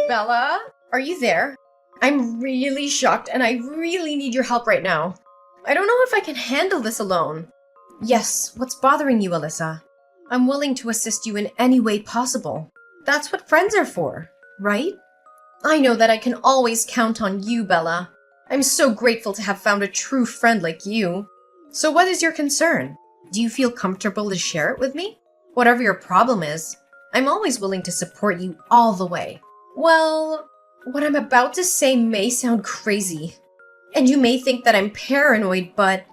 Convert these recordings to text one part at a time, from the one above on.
Bella, are you there? I'm really shocked and I really need your help right now. I don't know if I can handle this alone. Yes, what's bothering you, Alyssa? I'm willing to assist you in any way possible. That's what friends are for, right? I know that I can always count on you, Bella. I'm so grateful to have found a true friend like you. So what is your concern? Do you feel comfortable to share it with me? Whatever your problem is, I'm always willing to support you all the way. Well, what I'm about to say may sound crazy, and you may think that I'm paranoid, but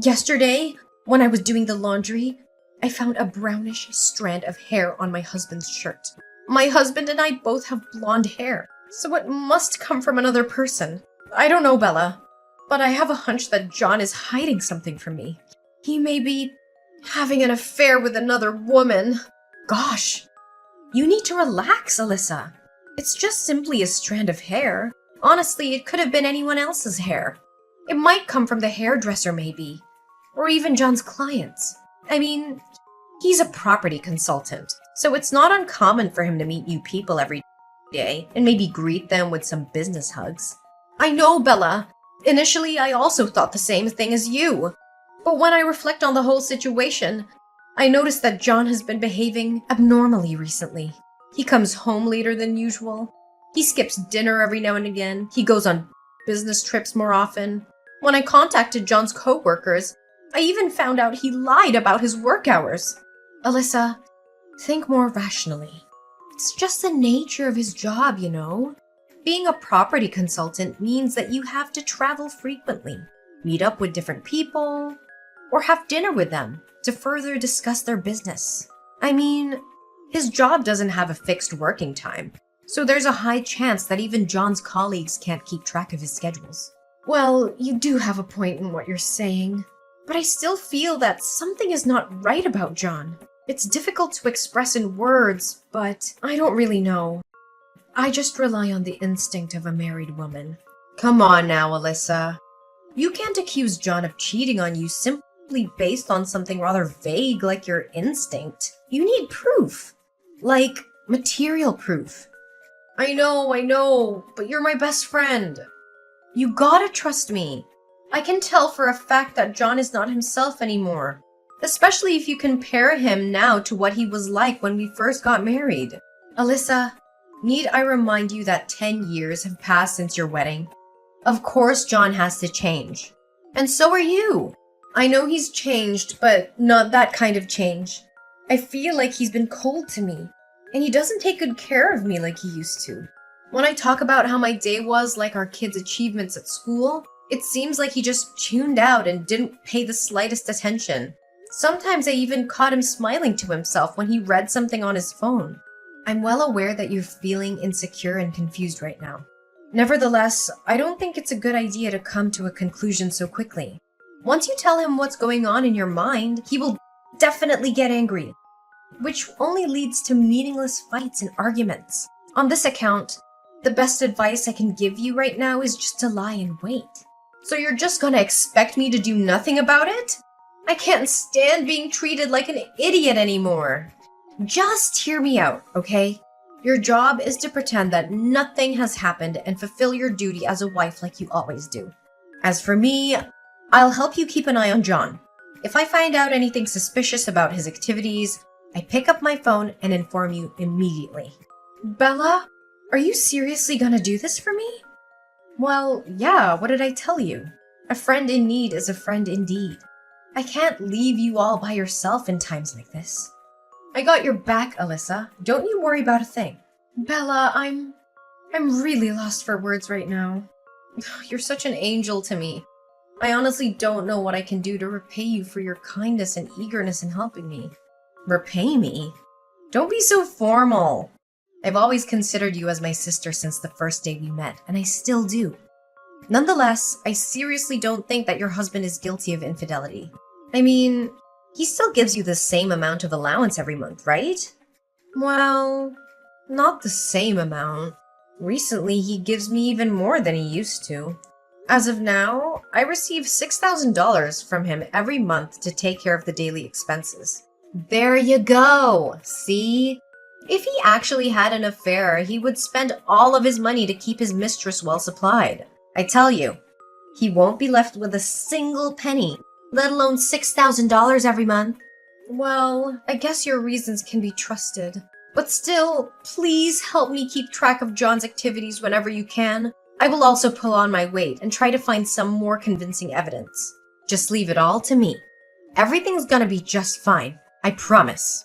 yesterday, when I was doing the laundry, I found a brownish strand of hair on my husband's shirt. My husband and I both have blonde hair, so it must come from another person. I don't know, Bella, but I have a hunch that John is hiding something from me. He may be having an affair with another woman. Gosh, you need to relax, Alyssa. It's just simply a strand of hair. Honestly, it could have been anyone else's hair. It might come from the hairdresser, maybe. Or even John's clients. I mean, he's a property consultant, so it's not uncommon for him to meet new people every day and maybe greet them with some business hugs. I know, Bella. Initially, I also thought the same thing as you. But when I reflect on the whole situation, I notice that John has been behaving abnormally recently. He comes home later than usual. He skips dinner every now and again. He goes on business trips more often. When I contacted John's co-workers, I even found out he lied about his work hours. Alyssa, think more rationally. It's just the nature of his job, you know? Being a property consultant means that you have to travel frequently, meet up with different people, or have dinner with them to further discuss their business. I mean, his job doesn't have a fixed working time, so there's a high chance that even John's colleagues can't keep track of his schedules. Well, you do have a point in what you're saying, but I still feel that something is not right about John. It's difficult to express in words, but I don't really know. I just rely on the instinct of a married woman. Come on now, Alyssa. You can't accuse John of cheating on you simply based on something rather vague like your instinct. You need proof. Like, material proof. I know, but you're my best friend. You gotta trust me. I can tell for a fact that John is not himself anymore. Especially if you compare him now to what he was like when we first got married. Alyssa, need I remind you that 10 years have passed since your wedding? Of course John has to change. And so are you. I know he's changed, but not that kind of change. I feel like he's been cold to me, and he doesn't take good care of me like he used to. When I talk about how my day was like our kids' achievements at school, it seems like he just tuned out and didn't pay the slightest attention. Sometimes I even caught him smiling to himself when he read something on his phone. I'm well aware that you're feeling insecure and confused right now. Nevertheless, I don't think it's a good idea to come to a conclusion so quickly. Once you tell him what's going on in your mind, he will definitely get angry, which only leads to meaningless fights and arguments. On this account, the best advice I can give you right now is just to lie in wait. So you're just gonna expect me to do nothing about it? I can't stand being treated like an idiot anymore. Just hear me out, okay? Your job is to pretend that nothing has happened and fulfill your duty as a wife like you always do. As for me, I'll help you keep an eye on John. If I find out anything suspicious about his activities, I pick up my phone and inform you immediately. Bella, are you seriously gonna do this for me? Well, yeah, what did I tell you? A friend in need is a friend indeed. I can't leave you all by yourself in times like this. I got your back, Alyssa. Don't you worry about a thing. Bella, I'm really lost for words right now. You're such an angel to me. I honestly don't know what I can do to repay you for your kindness and eagerness in helping me. Repay me? Don't be so formal. I've always considered you as my sister since the first day we met, and I still do. Nonetheless, I seriously don't think that your husband is guilty of infidelity. I mean, he still gives you the same amount of allowance every month, right? Well, not the same amount. Recently, he gives me even more than he used to. As of now, I receive $6,000 from him every month to take care of the daily expenses. There you go! See? If he actually had an affair, he would spend all of his money to keep his mistress well supplied. I tell you, he won't be left with a single penny, let alone $6,000 every month. Well, I guess your reasons can be trusted. But still, please help me keep track of John's activities whenever you can. I will also pull on my weight and try to find some more convincing evidence. Just leave it all to me. Everything's gonna be just fine. I promise.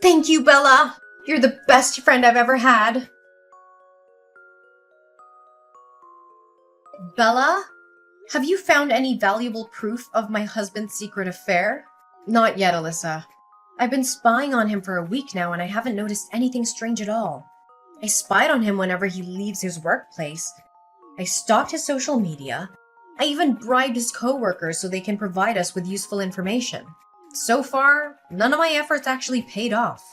Thank you, Bella. You're the best friend I've ever had. Bella? Have you found any valuable proof of my husband's secret affair? Not yet, Alyssa. I've been spying on him for a week now and I haven't noticed anything strange at all. I spied on him whenever he leaves his workplace. I stalked his social media. I even bribed his coworkers so they can provide us with useful information. So far, none of my efforts actually paid off.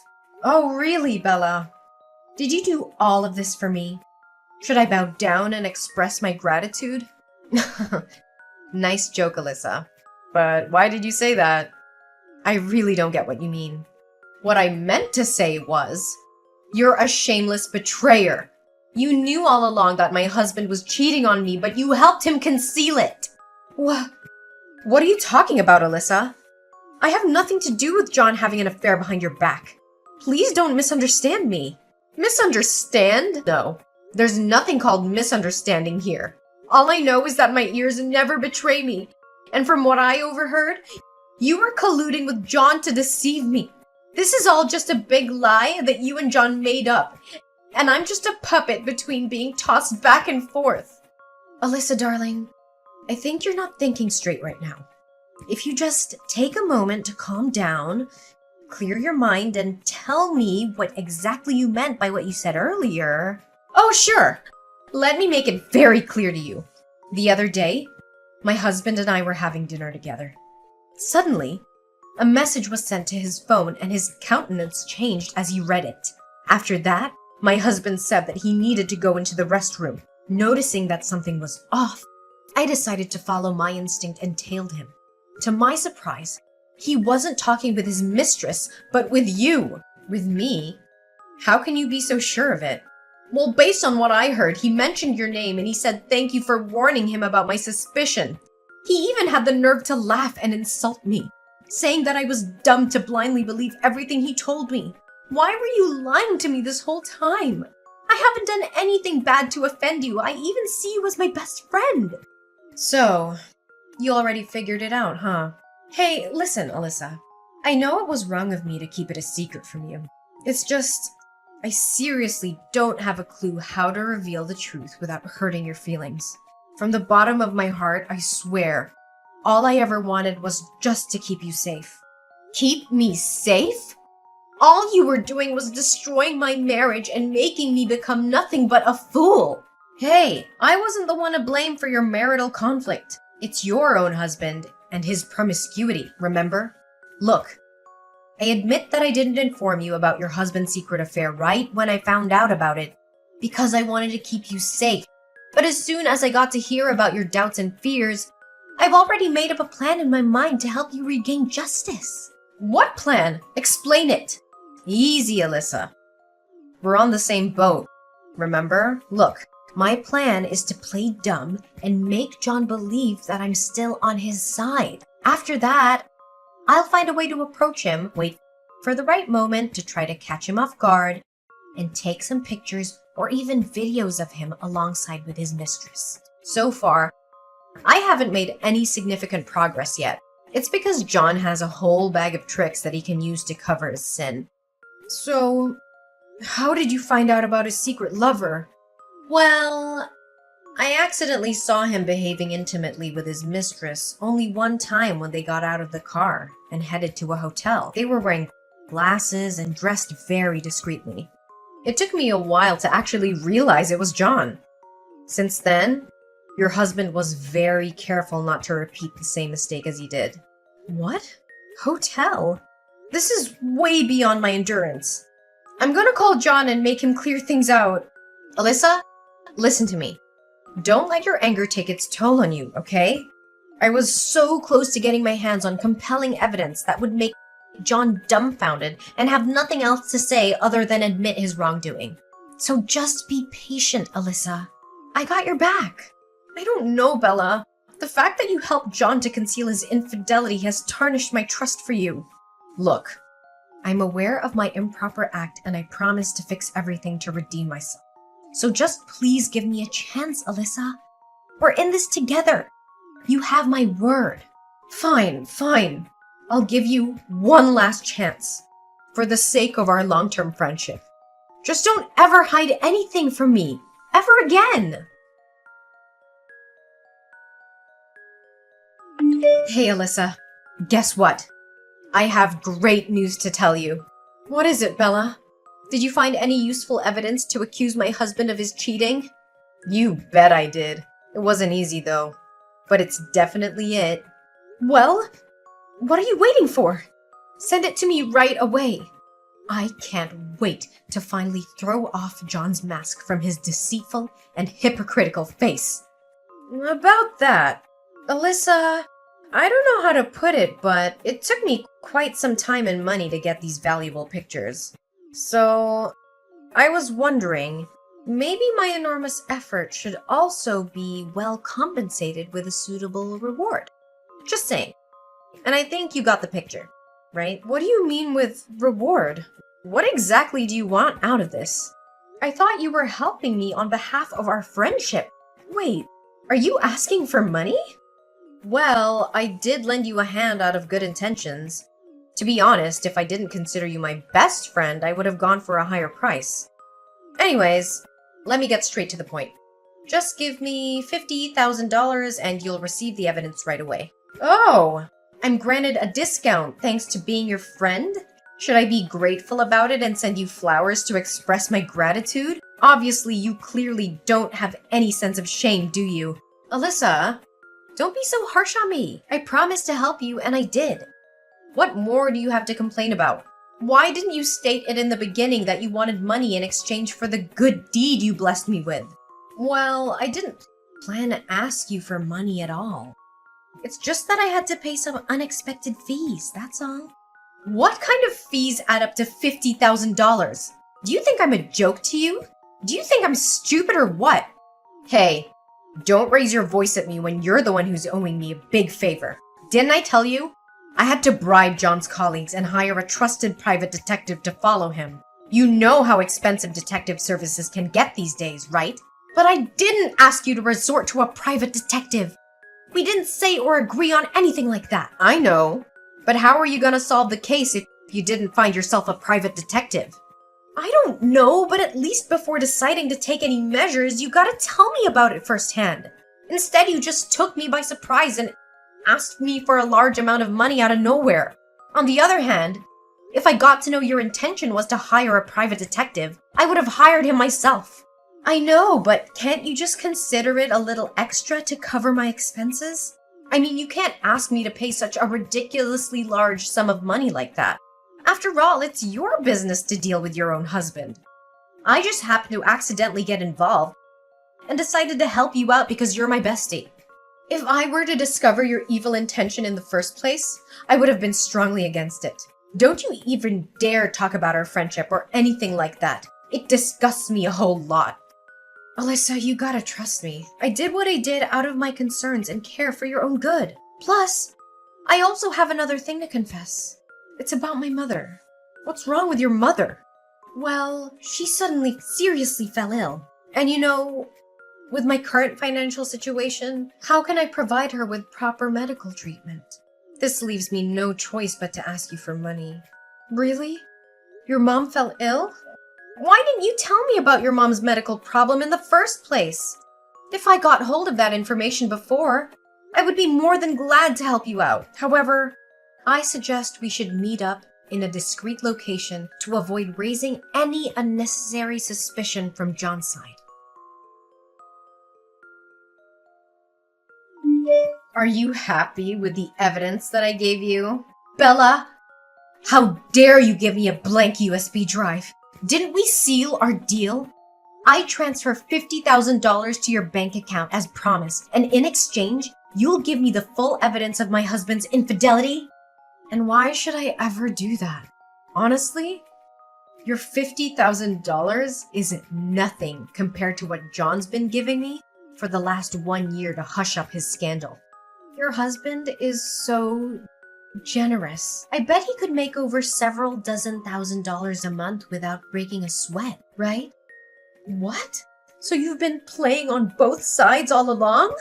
Oh, really, Bella? Did you do all of this for me? Should I bow down and express my gratitude? Nice joke, Alyssa. But why did you say that? I really don't get what you mean. What I meant to say was, you're a shameless betrayer. You knew all along that my husband was cheating on me, but you helped him conceal it. What are you talking about, Alyssa? I have nothing to do with John having an affair behind your back. Please don't misunderstand me. Misunderstand? No. There's nothing called misunderstanding here. All I know is that my ears never betray me. And from what I overheard, you were colluding with John to deceive me. This is all just a big lie that you and John made up. And I'm just a puppet between being tossed back and forth. Alyssa, darling, I think you're not thinking straight right now. If you just take a moment to calm down, clear your mind, and tell me what exactly you meant by what you said earlier. Oh, sure. Let me make it very clear to you. The other day, my husband and I were having dinner together. Suddenly, a message was sent to his phone and his countenance changed as he read it. After that, my husband said that he needed to go into the restroom. Noticing that something was off, I decided to follow my instinct and tailed him. To my surprise, he wasn't talking with his mistress, but with you. With me? How can you be so sure of it? Well, based on what I heard, he mentioned your name and he said thank you for warning him about my suspicion. He even had the nerve to laugh and insult me, saying that I was dumb to blindly believe everything he told me. Why were you lying to me this whole time? I haven't done anything bad to offend you. I even see you as my best friend. So, you already figured it out, huh? Hey, listen, Alyssa. I know it was wrong of me to keep it a secret from you. It's just, I seriously don't have a clue how to reveal the truth without hurting your feelings. From the bottom of my heart, I swear, all I ever wanted was just to keep you safe. Keep me safe? All you were doing was destroying my marriage and making me become nothing but a fool. Hey, I wasn't the one to blame for your marital conflict. It's your own husband and his promiscuity, remember? Look, I admit that I didn't inform you about your husband's secret affair right when I found out about it, because I wanted to keep you safe. But as soon as I got to hear about your doubts and fears, I've already made up a plan in my mind to help you regain justice. What plan? Explain it. Easy, Alyssa. We're on the same boat, remember? Look, my plan is to play dumb and make John believe that I'm still on his side. After that, I'll find a way to approach him, wait for the right moment to try to catch him off guard, and take some pictures or even videos of him alongside with his mistress. So far, I haven't made any significant progress yet. It's because John has a whole bag of tricks that he can use to cover his sin. So, how did you find out about his secret lover? Well, I accidentally saw him behaving intimately with his mistress only one time when they got out of the car and headed to a hotel. They were wearing glasses and dressed very discreetly. It took me a while to actually realize it was John. Since then, your husband was very careful not to repeat the same mistake as he did. What? Hotel? This is way beyond my endurance. I'm gonna call John and make him clear things out. Alyssa, listen to me. Don't let your anger take its toll on you, okay? I was so close to getting my hands on compelling evidence that would make John dumbfounded and have nothing else to say other than admit his wrongdoing. So just be patient, Alyssa. I got your back. I don't know, Bella. The fact that you helped John to conceal his infidelity has tarnished my trust for you. Look, I'm aware of my improper act and I promise to fix everything to redeem myself. So just please give me a chance, Alyssa. We're in this together. You have my word. Fine. I'll give you one last chance. For the sake of our long-term friendship. Just don't ever hide anything from me. Ever again. Hey, Alyssa. Guess what? I have great news to tell you. What is it, Bella? Did you find any useful evidence to accuse my husband of his cheating? You bet I did. It wasn't easy, though. But it's definitely it. Well, what are you waiting for? Send it to me right away. I can't wait to finally throw off John's mask from his deceitful and hypocritical face. About that, Alyssa, I don't know how to put it, but it took me quite some time and money to get these valuable pictures. So, I was wondering, maybe my enormous effort should also be well compensated with a suitable reward. Just saying. And I think you got the picture, right? What do you mean with reward? What exactly do you want out of this? I thought you were helping me on behalf of our friendship. Wait, are you asking for money? Well, I did lend you a hand out of good intentions. To be honest, if I didn't consider you my best friend, I would have gone for a higher price. Anyways, let me get straight to the point. Just give me $50,000 and you'll receive the evidence right away. Oh, I'm granted a discount thanks to being your friend? Should I be grateful about it and send you flowers to express my gratitude? Obviously, you clearly don't have any sense of shame, do you? Alyssa, don't be so harsh on me. I promised to help you, and I did. What more do you have to complain about? Why didn't you state it in the beginning that you wanted money in exchange for the good deed you blessed me with? Well, I didn't plan to ask you for money at all. It's just that I had to pay some unexpected fees, that's all. What kind of fees add up to $50,000? Do you think I'm a joke to you? Do you think I'm stupid or what? Hey, don't raise your voice at me when you're the one who's owing me a big favor. Didn't I tell you? I had to bribe John's colleagues and hire a trusted private detective to follow him. You know how expensive detective services can get these days, right? But I didn't ask you to resort to a private detective. We didn't say or agree on anything like that. I know. But how are you gonna solve the case if you didn't find yourself a private detective? I don't know, but at least before deciding to take any measures, you gotta tell me about it firsthand. Instead, you just took me by surprise and asked me for a large amount of money out of nowhere. On the other hand, if I got to know your intention was to hire a private detective, I would have hired him myself. I know, but can't you just consider it a little extra to cover my expenses? I mean, you can't ask me to pay such a ridiculously large sum of money like that. After all, it's your business to deal with your own husband. I just happened to accidentally get involved and decided to help you out because you're my bestie. If I were to discover your evil intention in the first place, I would have been strongly against it. Don't you even dare talk about our friendship or anything like that. It disgusts me a whole lot. Alyssa, you gotta trust me. I did what I did out of my concerns and care for your own good. Plus, I also have another thing to confess. It's about my mother. What's wrong with your mother? Well, she suddenly seriously fell ill. And you know, with my current financial situation, how can I provide her with proper medical treatment? This leaves me no choice but to ask you for money. Really? Your mom fell ill? Why didn't you tell me about your mom's medical problem in the first place? If I got hold of that information before, I would be more than glad to help you out. However, I suggest we should meet up in a discreet location to avoid raising any unnecessary suspicion from John's side. Are you happy with the evidence that I gave you? Bella, how dare you give me a blank USB drive? Didn't we seal our deal? I transfer $50,000 to your bank account as promised, and in exchange, you'll give me the full evidence of my husband's infidelity? And why should I ever do that? Honestly, your $50,000 is nothing compared to what John's been giving me for the last 1 year to hush up his scandal. Your husband is so generous. I bet he could make over several dozen $1,000s a month without breaking a sweat, right? What? So you've been playing on both sides all along?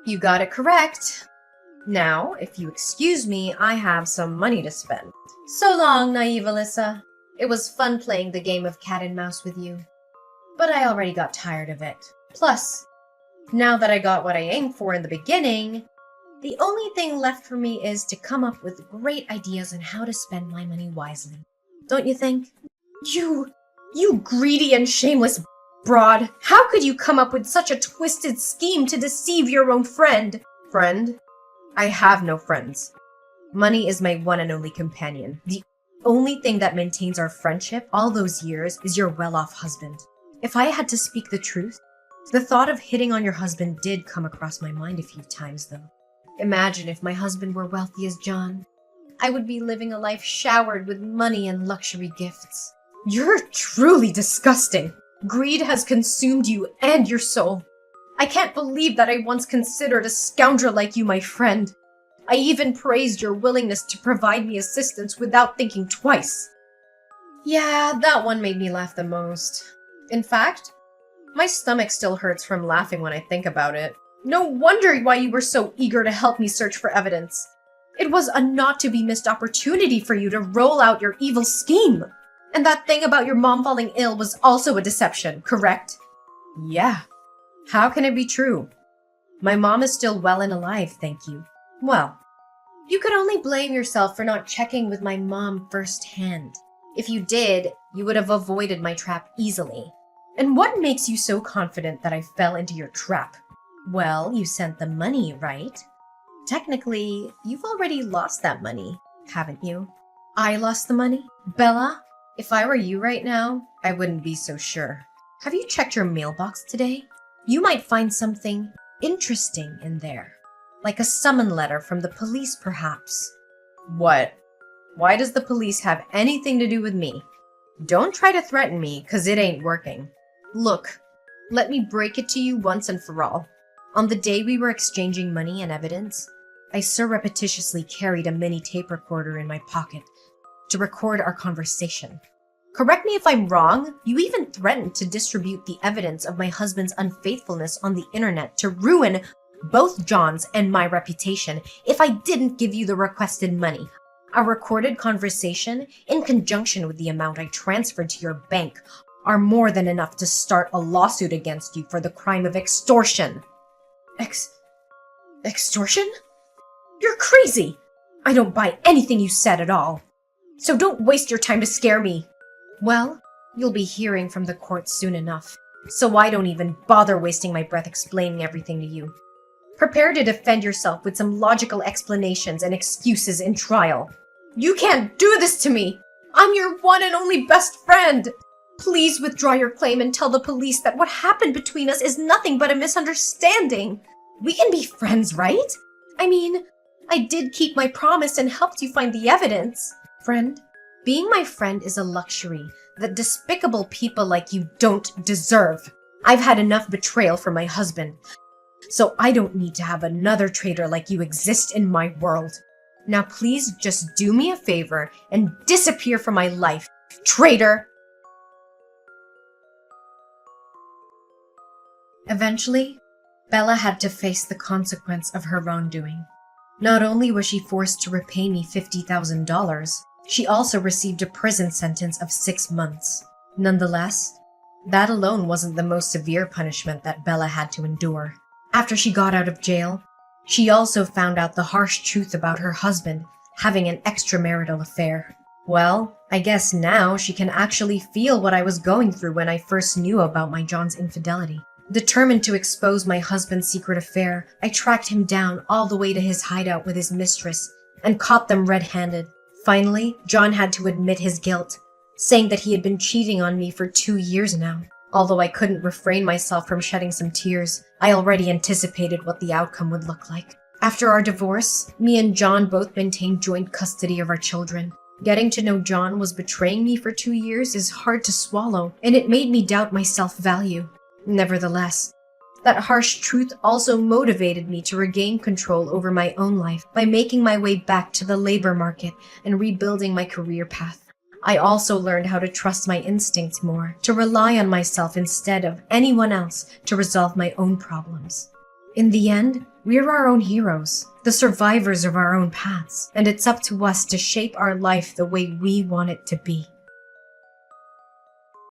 You got it correct. Now, if you excuse me, I have some money to spend. So long, naive Alyssa. It was fun playing the game of cat and mouse with you. But I already got tired of it. Plus, now that I got what I aimed for in the beginning, the only thing left for me is to come up with great ideas on how to spend my money wisely. Don't you think? You greedy and shameless broad. How could you come up with such a twisted scheme to deceive your own friend? Friend? I have no friends. Money is my one and only companion. The only thing that maintains our friendship all those years is your well-off husband. If I had to speak the truth, the thought of hitting on your husband did come across my mind a few times, though. Imagine if my husband were wealthy as John. I would be living a life showered with money and luxury gifts. You're truly disgusting. Greed has consumed you and your soul. I can't believe that I once considered a scoundrel like you my friend. I even praised your willingness to provide me assistance without thinking twice. Yeah, that one made me laugh the most. In fact, my stomach still hurts from laughing when I think about it. No wonder why you were so eager to help me search for evidence. It was a not-to-be-missed opportunity for you to roll out your evil scheme. And that thing about your mom falling ill was also a deception, correct? Yeah. How can it be true? My mom is still well and alive, thank you. Well, you could only blame yourself for not checking with my mom firsthand. If you did, you would have avoided my trap easily. And what makes you so confident that I fell into your trap? Well, you sent the money, right? Technically, you've already lost that money, haven't you? I lost the money? Bella, if I were you right now, I wouldn't be so sure. Have you checked your mailbox today? You might find something interesting in there. Like a summon letter from the police, perhaps. What? Why does the police have anything to do with me? Don't try to threaten me, 'cause it ain't working. Look, let me break it to you once and for all. On the day we were exchanging money and evidence, I surreptitiously carried a mini tape recorder in my pocket to record our conversation. Correct me if I'm wrong, you even threatened to distribute the evidence of my husband's unfaithfulness on the internet to ruin both John's and my reputation if I didn't give you the requested money. A recorded conversation, in conjunction with the amount I transferred to your bank, are more than enough to start a lawsuit against you for the crime of extortion. Extortion? You're crazy! I don't buy anything you said at all. So don't waste your time to scare me. Well, you'll be hearing from the court soon enough, so I don't even bother wasting my breath explaining everything to you. Prepare to defend yourself with some logical explanations and excuses in trial. You can't do this to me! I'm your one and only best friend! Please withdraw your claim and tell the police that what happened between us is nothing but a misunderstanding. We can be friends, right? I mean, I did keep my promise and helped you find the evidence. Friend, being my friend is a luxury that despicable people like you don't deserve. I've had enough betrayal from my husband, so I don't need to have another traitor like you exist in my world. Now please just do me a favor and disappear from my life, traitor! Eventually, Bella had to face the consequence of her wrongdoing. Not only was she forced to repay me $50,000, she also received a prison sentence of 6 months. Nonetheless, that alone wasn't the most severe punishment that Bella had to endure. After she got out of jail, she also found out the harsh truth about her husband having an extramarital affair. Well, I guess now she can actually feel what I was going through when I first knew about my John's infidelity. Determined to expose my husband's secret affair, I tracked him down all the way to his hideout with his mistress and caught them red-handed. Finally, John had to admit his guilt, saying that he had been cheating on me for 2 years now. Although I couldn't refrain myself from shedding some tears, I already anticipated what the outcome would look like. After our divorce, me and John both maintained joint custody of our children. Getting to know John was betraying me for 2 years is hard to swallow, and it made me doubt my self-value. Nevertheless, that harsh truth also motivated me to regain control over my own life by making my way back to the labor market and rebuilding my career path. I also learned how to trust my instincts more, to rely on myself instead of anyone else to resolve my own problems. In the end, we're our own heroes, the survivors of our own paths, and it's up to us to shape our life the way we want it to be.